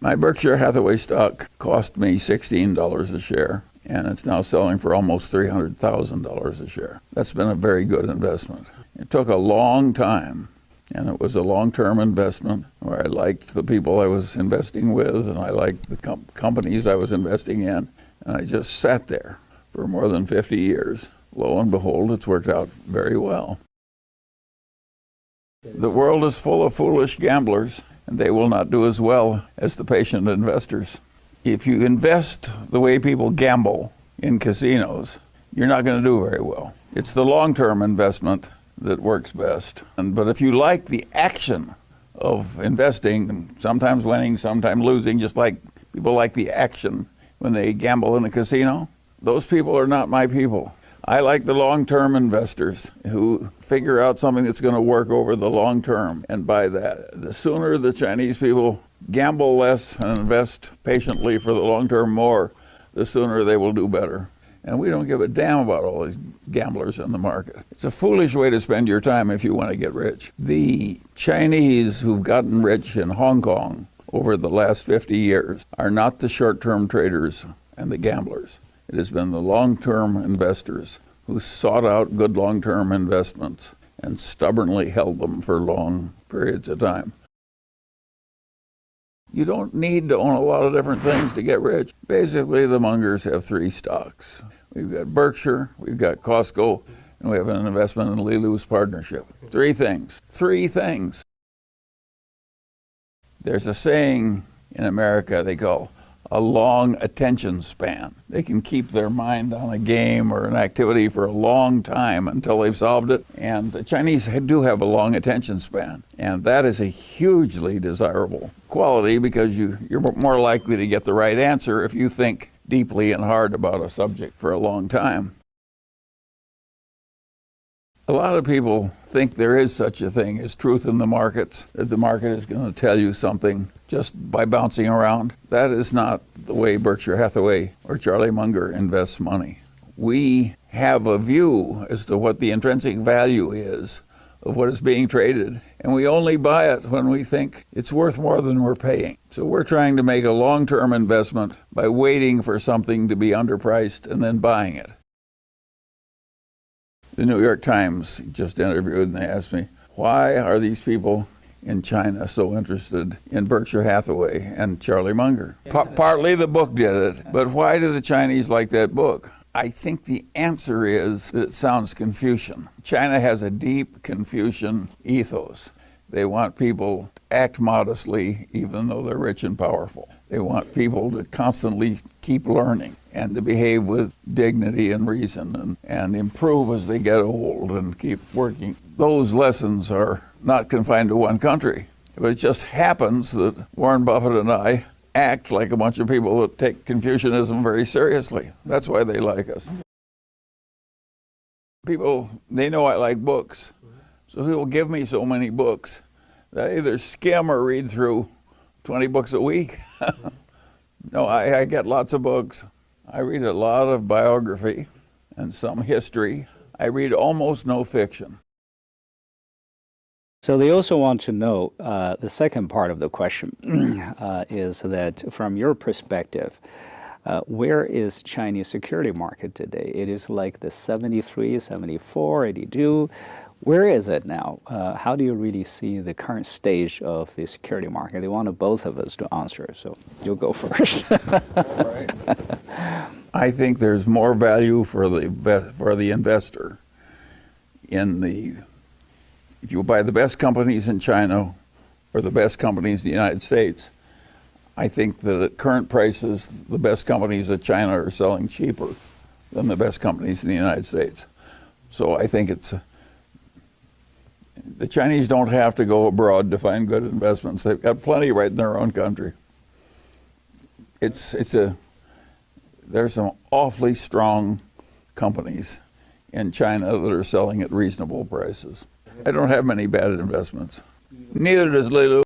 My Berkshire Hathaway stock cost me $16 a share, and it's now selling for almost $300,000 a share. That's been a very good investment. It took a long time, and it was a long-term investment where I liked the people I was investing with, and I liked the companies I was investing in, and I just sat there for more than 50 years. Lo and behold, it's worked out very well. The world is full of foolish gamblers, and they will not do as well as the patient investors. If you invest the way people gamble in casinos, you're not going to do very well. It's the long-term investment that works best. But if you like the action of investing, sometimes winning, sometimes losing, just like people like the action when they gamble in a casino, those people are not my people. I like the long-term investors who figure out something that's going to work over the long term and buy that. The sooner the Chinese people gamble less and invest patiently for the long term more, the sooner they will do better. And we don't give a damn about all these gamblers in the market. It's a foolish way to spend your time if you want to get rich. The Chinese who've gotten rich in Hong Kong over the last 50 years are not the short-term traders and the gamblers. It has been the long-term investors who sought out good long-term investments and stubbornly held them for long periods of time. You don't need to own a lot of different things to get rich. Basically, the Mungers have three stocks. We've got Berkshire, we've got Costco, and we have an investment in Lilu's partnership. Three things. There's a saying in America they call a long attention span. They can keep their mind on a game or an activity for a long time until they've solved it. And the Chinese do have a long attention span. And that is a hugely desirable quality because you're more likely to get the right answer if you think deeply and hard about a subject for a long time. A lot of people think there is such a thing as truth in the markets, that the market is going to tell you something just by bouncing around. That is not the way Berkshire Hathaway or Charlie Munger invests money. We have a view as to what the intrinsic value is of what is being traded, and we only buy it when we think it's worth more than we're paying. So we're trying to make a long-term investment by waiting for something to be underpriced and then buying it. The New York Times just interviewed and they asked me, why are these people in China so interested in Berkshire Hathaway and Charlie Munger? Partly the book did it, but why do the Chinese like that book? I think the answer is that it sounds Confucian. China has a deep Confucian ethos. They want people to act modestly even though they're rich and powerful. They want people to constantly keep learning and to behave with dignity and reason and improve as they get old and keep working. Those lessons are not confined to one country. But it just happens that Warren Buffett and I act like a bunch of people that take Confucianism very seriously. That's why they like us. People, they know I like books. So people give me so many books that I either skim or read through 20 books a week. No, I get lots of books. I read a lot of biography and some history. I read almost no fiction. So they also want to know, the second part of the question is that from your perspective, where is Chinese security market today? It is like the 73, 74, 82. Where is it now? How do you really see the current stage of the security market? They wanted both of us to answer, so you'll go first. Right. I think there's more value for the investor if you buy the best companies in China or the best companies in the United States. I think that at current prices, the best companies in China are selling cheaper than the best companies in the United States. So I think the Chinese don't have to go abroad to find good investments. They've got plenty right in their own country. There's some awfully strong companies in China that are selling at reasonable prices. I don't have many bad investments. Neither does Lilu.